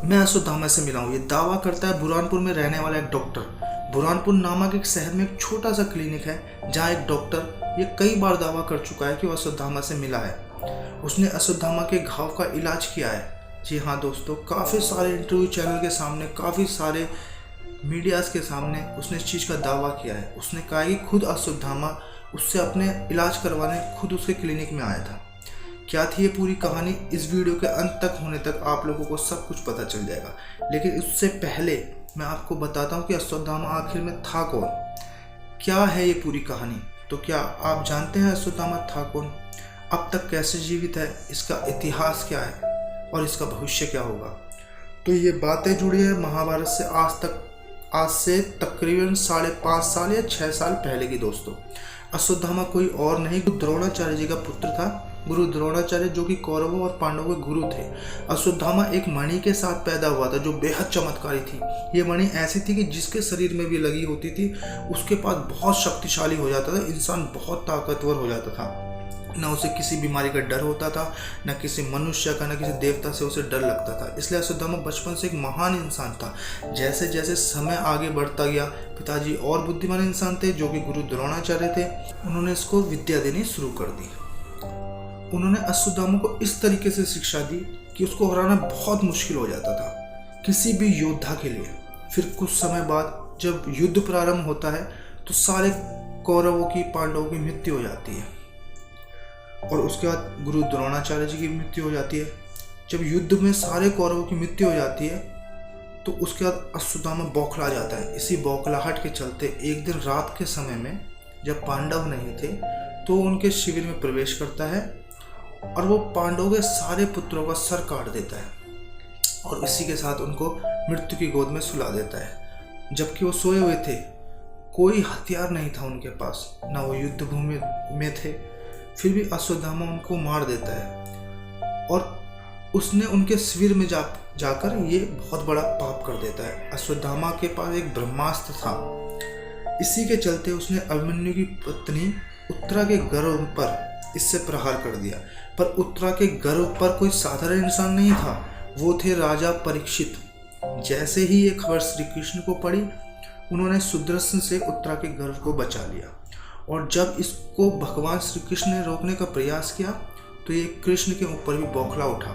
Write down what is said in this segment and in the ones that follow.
मैं अश्वत्थामा से मिला हूँ, ये दावा करता है बुरहानपुर में रहने वाला एक डॉक्टर। बुरहानपुर नामक एक शहर में एक छोटा सा क्लिनिक है जहाँ एक डॉक्टर ये कई बार दावा कर चुका है कि वो अश्वत्थामा से मिला है। उसने अश्वत्थामा के घाव का इलाज किया है। जी हाँ दोस्तों, काफ़ी सारे इंटरव्यू चैनल के सामने, काफ़ी सारे मीडियाज़ के सामने उसने इस चीज़ का दावा किया है। उसने कहा कि खुद अश्वत्थामा उससे अपने इलाज करवाने खुद उसके क्लिनिक में आया था। क्या थी ये पूरी कहानी, इस वीडियो के अंत तक होने तक आप लोगों को सब कुछ पता चल जाएगा। लेकिन उससे पहले मैं आपको बताता हूँ कि अश्वत्थामा आखिर में था कौन, क्या है ये पूरी कहानी। तो क्या आप जानते हैं अश्वत्थामा था कौन, अब तक कैसे जीवित है, इसका इतिहास क्या है और इसका भविष्य क्या होगा। तो ये बातें जुड़ी है महाभारत से आज से तकरीबन 5.5 साल या 6 साल पहले की दोस्तों। अश्वत्थामा कोई और नहीं, द्रोणाचार्य जी का पुत्र था। गुरु द्रोणाचार्य जो कि कौरवों और पांडवों के गुरु थे। अश्वत्थामा एक मणि के साथ पैदा हुआ था जो बेहद चमत्कारी थी। ये मणि ऐसी थी कि जिसके शरीर में भी लगी होती थी उसके पास बहुत शक्तिशाली हो जाता था, इंसान बहुत ताकतवर हो जाता था। न उसे किसी बीमारी का डर होता था, न किसी मनुष्य का, न किसी देवता से उसे डर लगता था। इसलिए अश्वत्थामा बचपन से एक महान इंसान था। जैसे जैसे समय आगे बढ़ता गया, पिताजी और बुद्धिमान इंसान थे जो कि गुरु द्रोणाचार्य थे, उन्होंने इसको विद्या देनी शुरू कर दी। उन्होंने अश्वत्थामा को इस तरीके से शिक्षा दी कि उसको हराना बहुत मुश्किल हो जाता था किसी भी योद्धा के लिए। फिर कुछ समय बाद जब युद्ध प्रारंभ होता है तो सारे कौरवों की, पांडवों की मृत्यु हो जाती है और उसके बाद गुरु द्रोणाचार्य जी की मृत्यु हो जाती है। जब युद्ध में सारे कौरवों की मृत्यु हो जाती है तो उसके बाद अश्वत्थामा बौखला जाता है। इसी बौखलाहट के चलते एक दिन रात के समय में जब पांडव नहीं थे तो उनके शिविर में प्रवेश करता है और वो पांडवों के सारे पुत्रों का सर काट देता है और इसी के साथ उनको मृत्यु की गोद में सुला देता है। जबकि वो सोए हुए थे, कोई हथियार नहीं था उनके पास, ना वो युद्ध भूमि में थे, फिर भी अश्वत्थामा उनको मार देता है और उसने उनके शिविर में जाकर ये बहुत बड़ा पाप कर देता है। अश्वत्थामा के पास एक ब्रह्मास्त्र था, इसी के चलते उसने अभिमन्यु की पत्नी उत्तरा के गर्भ पर इससे प्रहार कर दिया। पर उत्तरा के गर्भ पर कोई साधारण इंसान नहीं था, वो थे राजा परीक्षित। जैसे ही ये खबर श्री कृष्ण को पड़ी, उन्होंने सुदर्शन से उत्तरा के गर्भ को बचा लिया और जब इसको भगवान श्री कृष्ण ने रोकने का प्रयास किया तो ये कृष्ण के ऊपर भी बौखला उठा।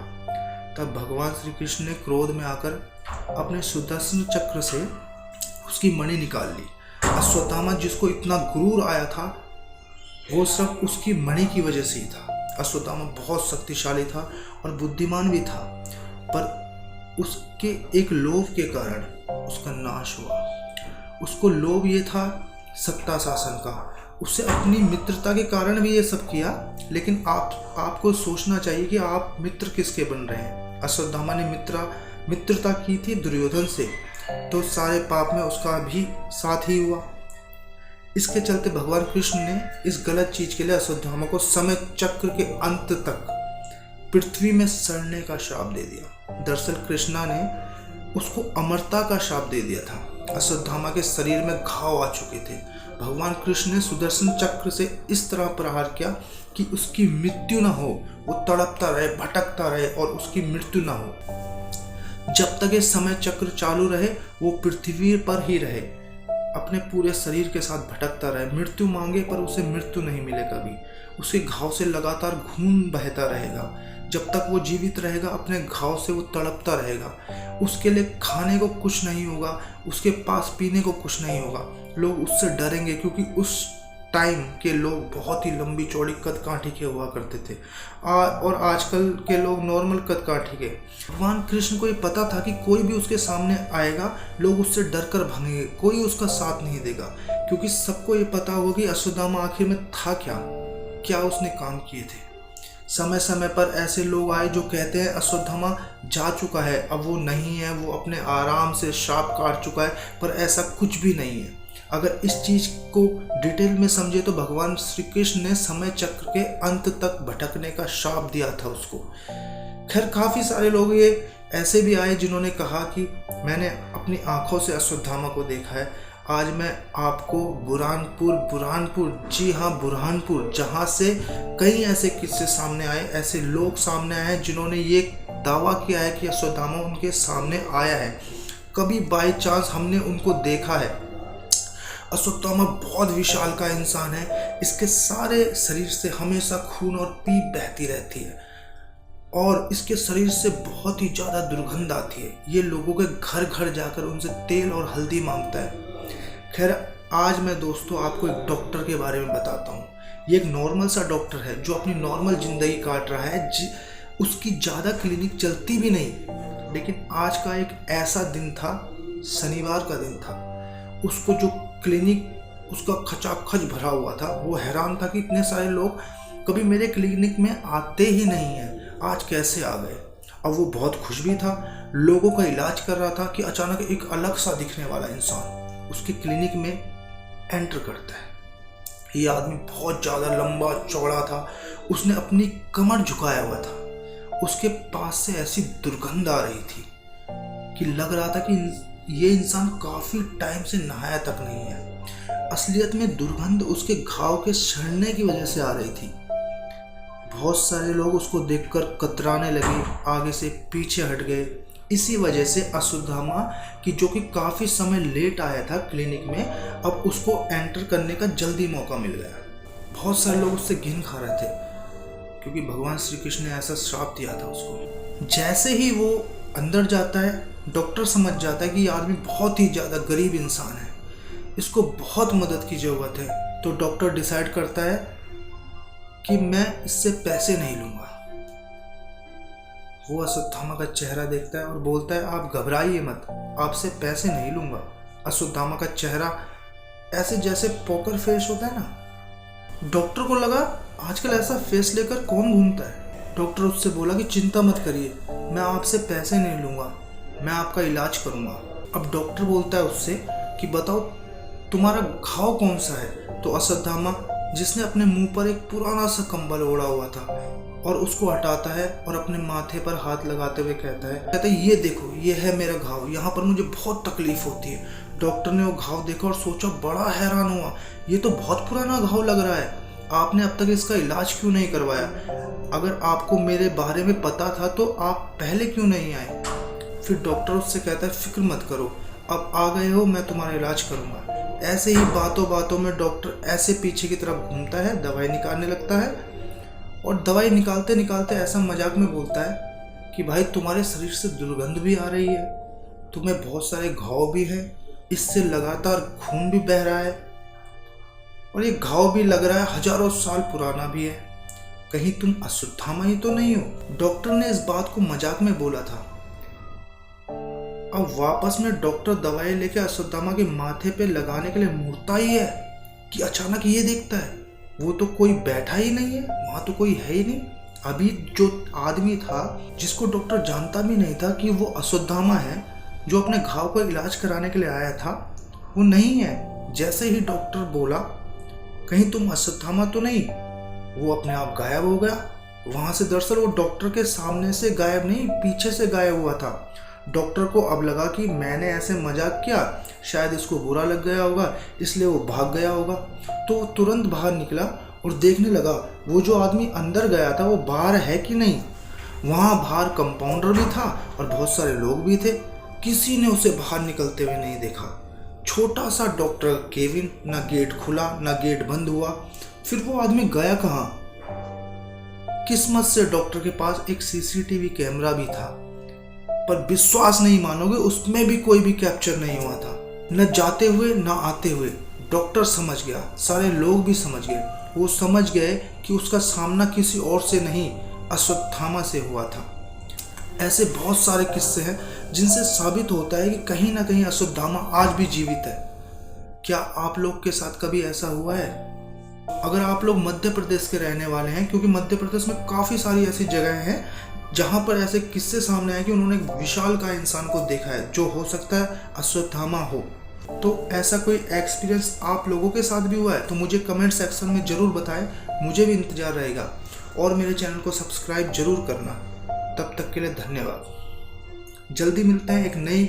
तब भगवान श्री कृष्ण ने क्रोध में आकर अपने सुदर्शन चक्र से उसकी मणि निकाल ली। अश्वत्थामा जिसको इतना गुरूर आया था वो सब उसकी मणि की वजह से ही था। अश्वत्थामा बहुत शक्तिशाली था और बुद्धिमान भी था, पर उसके एक लोभ के कारण उसका नाश हुआ। उसको लोभ ये था सत्ता शासन का, उससे अपनी मित्रता के कारण भी ये सब किया। लेकिन आपको सोचना चाहिए कि आप मित्र किसके बन रहे हैं। अश्वत्थामा ने मित्रता की थी दुर्योधन से, तो सारे पाप में उसका भी साथ ही हुआ। इसके चलते भगवान कृष्ण ने इस गलत चीज के लिए अश्वत्थामा को समय चक्र के अंत तक पृथ्वी में सड़ने का श्राप दे दिया। दरअसल कृष्णा ने उसको अमरता का श्राप दे दिया था। अश्वत्थामा के शरीर में घाव आ चुके थे। भगवान कृष्ण ने सुदर्शन चक्र से इस तरह प्रहार किया कि उसकी मृत्यु न हो, वो तड़पता रहे, भटकता रहे और उसकी मृत्यु न हो। जब तक ये समय चक्र चालू रहे वो पृथ्वी पर ही रहे, अपने पूरे शरीर के साथ भटकता रहे। मृत्यु मांगे पर उसे मृत्यु नहीं मिले कभी। उसके घाव से लगातार खून बहता रहेगा। जब तक वो जीवित रहेगा अपने घाव से वो तड़पता रहेगा। उसके लिए खाने को कुछ नहीं होगा, उसके पास पीने को कुछ नहीं होगा। लोग उससे डरेंगे क्योंकि उस टाइम के लोग बहुत ही लंबी चौड़ी कद काठी के हुआ करते थे और आजकल के लोग नॉर्मल कद काठी के। भगवान कृष्ण को ये पता था कि कोई भी उसके सामने आएगा लोग उससे डर कर भागेंगे, कोई उसका साथ नहीं देगा, क्योंकि सबको ये पता होगा कि अश्वत्थामा आखिर में था क्या उसने काम किए थे। समय समय पर ऐसे लोग आए जो कहते हैं अश्वत्थामा जा चुका है, अब वो नहीं है, वो अपने आराम से श्राप काट चुका है, पर ऐसा कुछ भी नहीं है। अगर इस चीज को डिटेल में समझे तो भगवान श्री कृष्ण ने समय चक्र के अंत तक भटकने का श्राप दिया था उसको। खैर काफी सारे लोग ये ऐसे भी आए जिन्होंने कहा कि मैंने अपनी आंखों से अश्वत्थामा को देखा है। आज मैं आपको बुरहानपुर, जी हाँ बुरहानपुर, जहाँ से कई ऐसे किस्से सामने आए, ऐसे लोग सामने आए जिन्होंने ये दावा किया है कि अश्वत्थामा उनके सामने आया है, कभी बाय चांस हमने उनको देखा है। अश्वत्थामा बहुत विशालकाय इंसान है, इसके सारे शरीर से हमेशा खून और पीप बहती रहती है और इसके शरीर से बहुत ही ज़्यादा दुर्गंध आती है। ये लोगों के घर घर जाकर उनसे तेल और हल्दी मांगता है। खैर, आज मैं दोस्तों आपको एक डॉक्टर के बारे में बताता हूँ। ये एक नॉर्मल सा डॉक्टर है जो अपनी नॉर्मल ज़िंदगी काट रहा है। उसकी ज़्यादा क्लिनिक चलती भी नहीं, लेकिन आज का एक ऐसा दिन था, शनिवार का दिन था, उसको जो क्लिनिक उसका खचाखच भरा हुआ था। वो हैरान था कि इतने सारे लोग कभी मेरे क्लिनिक में आते ही नहीं हैं, आज कैसे आ गए। अब वो बहुत खुश भी था, लोगों का इलाज कर रहा था कि अचानक एक अलग सा दिखने वाला इंसान उसके क्लिनिक में एंटर करता है। ये आदमी बहुत ज़्यादा लंबा चौड़ा था, उसने अपनी कमर झुकाया हुआ था। उसके पास से ऐसी दुर्गंध आ रही थी कि लग रहा था कि ये इंसान काफ़ी टाइम से नहाया तक नहीं है। असलियत में दुर्गंध उसके घाव के सड़ने की वजह से आ रही थी। बहुत सारे लोग उसको देखकर कतराने लगे, आगे से पीछे हट गए। इसी वजह से अश्वत्थामा की जो कि काफ़ी समय लेट आया था क्लिनिक में, अब उसको एंटर करने का जल्दी मौका मिल गया। बहुत सारे लोग उससे घिन खा रहे थे क्योंकि भगवान श्री कृष्ण ने ऐसा श्राप दिया था उसको। जैसे ही वो अंदर जाता है, डॉक्टर समझ जाता है कि ये आदमी बहुत ही ज़्यादा गरीब इंसान है, इसको बहुत मदद की ज़रूरत है। तो डॉक्टर डिसाइड करता है कि मैं इससे पैसे नहीं लूँगा। वो अश्वत्थामा का चेहरा देखता है और बोलता है, आप घबराइए मत, आपसे पैसे नहीं लूँगा। अश्वत्थामा का चेहरा ऐसे जैसे पोकर फेस होता है ना। डॉक्टर को लगा आजकल ऐसा फेस लेकर कौन घूमता है। डॉक्टर उससे बोला कि चिंता मत करिए, मैं आपसे पैसे नहीं लूँगा, मैं आपका इलाज करूँगा। अब डॉक्टर बोलता है उससे कि बताओ तुम्हारा घाव कौन सा है। तो अश्वत्थामा, जिसने अपने मुंह पर एक पुराना सा कंबल ओढ़ा हुआ था, और उसको हटाता है और अपने माथे पर हाथ लगाते हुए कहता है ये देखो, ये है मेरा घाव, यहाँ पर मुझे बहुत तकलीफ होती है। डॉक्टर ने वो घाव देखा और सोचा, बड़ा हैरान हुआ, ये तो बहुत पुराना घाव लग रहा है, आपने अब तक इसका इलाज क्यों नहीं करवाया? अगर आपको मेरे बारे में पता था तो आप पहले क्यों नहीं आए? फिर डॉक्टर उससे कहता है, फिक्र मत करो, अब आ गए हो, मैं तुम्हारा इलाज करूँगा। ऐसे ही बातों बातों में डॉक्टर ऐसे पीछे की तरफ घूमता है, दवाई निकालने लगता है, और दवाई निकालते निकालते ऐसा मजाक में बोलता है कि भाई तुम्हारे शरीर से दुर्गंध भी आ रही है, तुम्हें बहुत सारे घाव भी हैं, इससे लगातार खून भी बह रहा है, और ये घाव भी लग रहा है हजारों साल पुराना भी है, कहीं तुम अश्वत्थामा ही तो नहीं हो। डॉक्टर ने इस बात को मजाक में बोला था। अब वापस में डॉक्टर दवाई लेके अश्वत्थामा के माथे पे लगाने के लिए मुड़ता ही है कि अचानक ये देखता है वो तो कोई बैठा ही नहीं है, वहां तो कोई है ही नहीं। अभी जो आदमी था, जिसको डॉक्टर जानता भी नहीं था कि वो अश्वत्थामा है, जो अपने घाव का इलाज कराने के लिए आया था, वो नहीं है। जैसे ही डॉक्टर बोला कहीं तुम अश्वत्थामा तो नहीं, वो अपने आप गायब हो गया वहां से। दरअसल वो डॉक्टर के सामने से गायब नहीं, पीछे से गायब हुआ था। डॉक्टर को अब लगा कि मैंने ऐसे मजाक किया, शायद इसको बुरा लग गया होगा, इसलिए वो भाग गया होगा। तो वो तुरंत बाहर निकला और देखने लगा वो जो आदमी अंदर गया था वो बाहर है कि नहीं। वहाँ बाहर कंपाउंडर भी था और बहुत सारे लोग भी थे, किसी ने उसे बाहर निकलते हुए नहीं देखा। छोटा सा डॉक्टर का केबिन, ना गेट खुला ना गेट बंद हुआ। फिर वो आदमी गया कहाँ? किस्मत से डॉक्टर के पास एक सीसीटीवी कैमरा भी था, पर विश्वास नहीं मानोगे, उसमें भी कोई भी कैप्चर नहीं हुआ था, न जाते हुए न आते हुए। डॉक्टर समझ गया, सारे लोग भी समझ गए। वो समझ गए कि उसका सामना किसी और से नहीं, अश्वत्थामा से हुआ था। ऐसे बहुत सारे किस्से हैं जिनसे साबित होता है कि कहीं ना कहीं अश्वत्थामा आज भी जीवित है। क्या आप लोग के साथ कभी ऐसा हुआ है? अगर आप लोग मध्य प्रदेश के रहने वाले हैं, क्योंकि मध्य प्रदेश में काफ़ी सारी ऐसी जगहें हैं जहाँ पर ऐसे किस्से सामने आए कि उन्होंने एक विशालकाय इंसान को देखा है, जो हो सकता है अश्वत्थामा हो। तो ऐसा कोई एक्सपीरियंस आप लोगों के साथ भी हुआ है तो मुझे कमेंट सेक्शन में ज़रूर बताएं, मुझे भी इंतज़ार रहेगा। और मेरे चैनल को सब्सक्राइब जरूर करना। तब तक के लिए धन्यवाद। जल्दी मिलते हैं एक नई